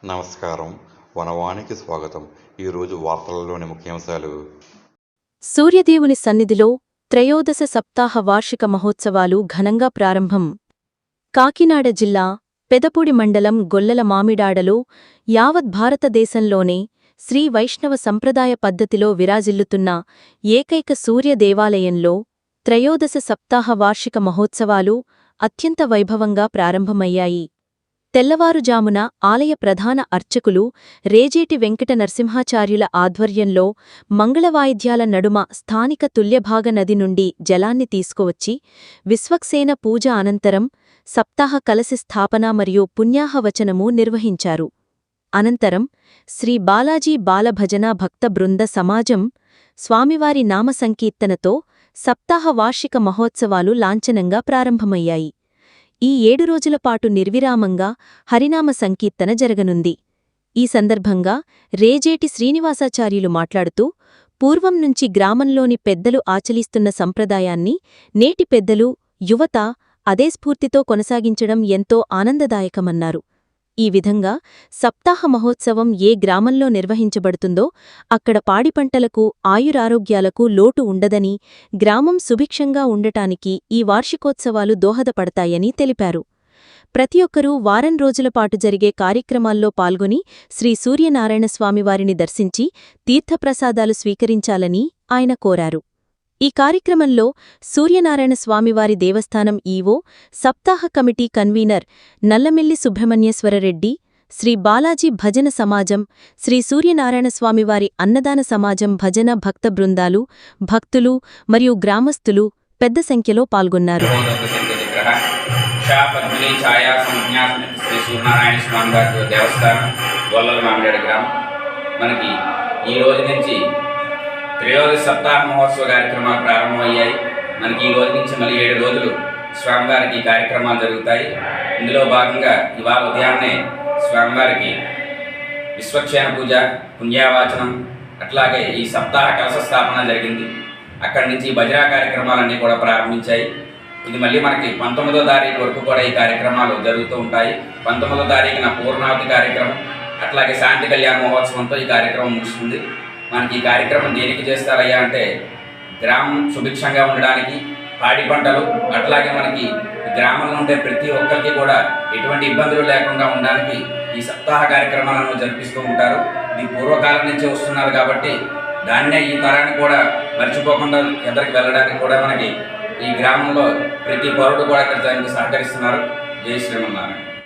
నమస్కారం. వనవానికి స్వాగతం. ఈరోజు వార్తలలోని ముఖ్యాంశాలు. సూర్యదేవుని సన్నిధిలో త్రయోదశ సప్తాహ వార్షిక మహోత్సవాలు ఘనంగా ప్రారంభం. కాకినాడ జిల్లా పెదపూడి మండలం గొల్లల మామిడాడలో యావత్ భారతదేశంలోనే శ్రీ వైష్ణవ సంప్రదాయ పద్ధతిలో విరాజిల్లుతున్న ఏకైక సూర్య దేవాలయంలో త్రయోదశ సప్తాహ వార్షిక మహోత్సవాలు అత్యంత వైభవంగా ప్రారంభమయ్యాయి. తెల్లవారుజామున ఆలయ ప్రధాన అర్చకులు రేజేటి వెంకట నరసింహాచార్యుల ఆధ్వర్యంలో మంగళవాయిద్యాల నడుమ స్థానిక తుల్యభాగ నది నుండి జలాన్ని తీసుకువచ్చి విశ్వక్సేన పూజ అనంతరం సప్తాహ కలశి స్థాపన మరియు పుణ్యాహవచనము నిర్వహించారు. అనంతరం శ్రీ బాలాజీ బాలభజన భక్త బృంద సమాజం స్వామివారి నామసంకీర్తనతో సప్తాహ వార్షిక మహోత్సవాలు లాంఛనంగా ప్రారంభమయ్యాయి. ఈ 7 రోజుల పాటు నిర్విరామంగా హరినామ సంకీర్తన జరగనుంది. ఈ సందర్భంగా రేజేటి శ్రీనివాసాచార్యులు మాట్లాడుతూ, పూర్వం నుంచి గ్రామంలోని పెద్దలు ఆచరిస్తున్న సంప్రదాయాన్ని నేటి పెద్దలు, యువత అదే స్ఫూర్తితో కొనసాగించడం ఎంతో ఆనందదాయకమన్నారు. ఈ విధంగా సప్తాహ మహోత్సవం ఏ గ్రామంలో నిర్వహించబడుతుందో అక్కడ పాడిపంటలకు, ఆయురారోగ్యాలకు లోటు ఉండదని, గ్రామం సుభిక్షంగా ఉండటానికి ఈ వార్షికోత్సవాలు దోహదపడతాయని తెలిపారు. ప్రతి ఒక్కరూ వారం రోజులపాటు జరిగే కార్యక్రమాల్లో పాల్గొని శ్రీ సూర్యనారాయణస్వామివారిని దర్శించి తీర్థప్రసాదాలు స్వీకరించాలని ఆయన కోరారు. ఈ కార్యక్రమంలో సూర్యనారాయణ స్వామివారి దేవస్థానం ఈవో, సప్తాహ కమిటీ కన్వీనర్ నల్లమిల్లి సుబ్రహ్మణ్యేశ్వరరెడ్డి, శ్రీ బాలాజీ భజన సమాజం, శ్రీ సూర్యనారాయణ స్వామివారి అన్నదాన సమాజం భజన భక్త బృందాలు, భక్తులు మరియు గ్రామస్తులు పెద్ద సంఖ్యలో పాల్గొన్నారు. త్రయోదశ సప్తాహ మహోత్సవ కార్యక్రమాలు ప్రారంభమయ్యాయి. మనకి ఈ రోజు నుంచి మళ్ళీ 7 రోజులు స్వామివారికి కార్యక్రమాలు జరుగుతాయి. ఇందులో భాగంగా ఇవాళ ఉదయాన్నే స్వామివారికి విశ్వక్షేణ పూజ, పుణ్యావాచనం, అట్లాగే ఈ సప్తాహ కలశ స్థాపన జరిగింది. అక్కడి నుంచి భజనా కార్యక్రమాలన్నీ కూడా ప్రారంభించాయి. ఇది మళ్ళీ మనకి 19వ తారీఖు వరకు కూడా ఈ కార్యక్రమాలు జరుగుతూ ఉంటాయి. 19వ తారీఖున పూర్ణావతి కార్యక్రమం, అట్లాగే శాంతి కళ్యాణ మహోత్సవంతో ఈ కార్యక్రమం ముగుస్తుంది. మనకి ఈ కార్యక్రమం దేనికి చేస్తారయ్యా అంటే, గ్రామం సుభిక్షంగా ఉండడానికి, పాడి పంటలు, అట్లాగే మనకి గ్రామంలో ఉండే ప్రతి ఒక్కరికి కూడా ఎటువంటి ఇబ్బందులు లేకుండా ఉండడానికి ఈ సప్తాహ కార్యక్రమాలను జరిపిస్తూ ఉంటారు. ఇది పూర్వకాలం నుంచి వస్తున్నారు కాబట్టి దాన్నే ఈ తరాన్ని కూడా మర్చిపోకుండా ఎదరికి వెళ్ళడానికి కూడా మనకి ఈ గ్రామంలో ప్రతి పౌరుడు కూడా ఇక్కడ దానికి సహకరిస్తున్నారు. జై శ్రీమన్నారాయణ.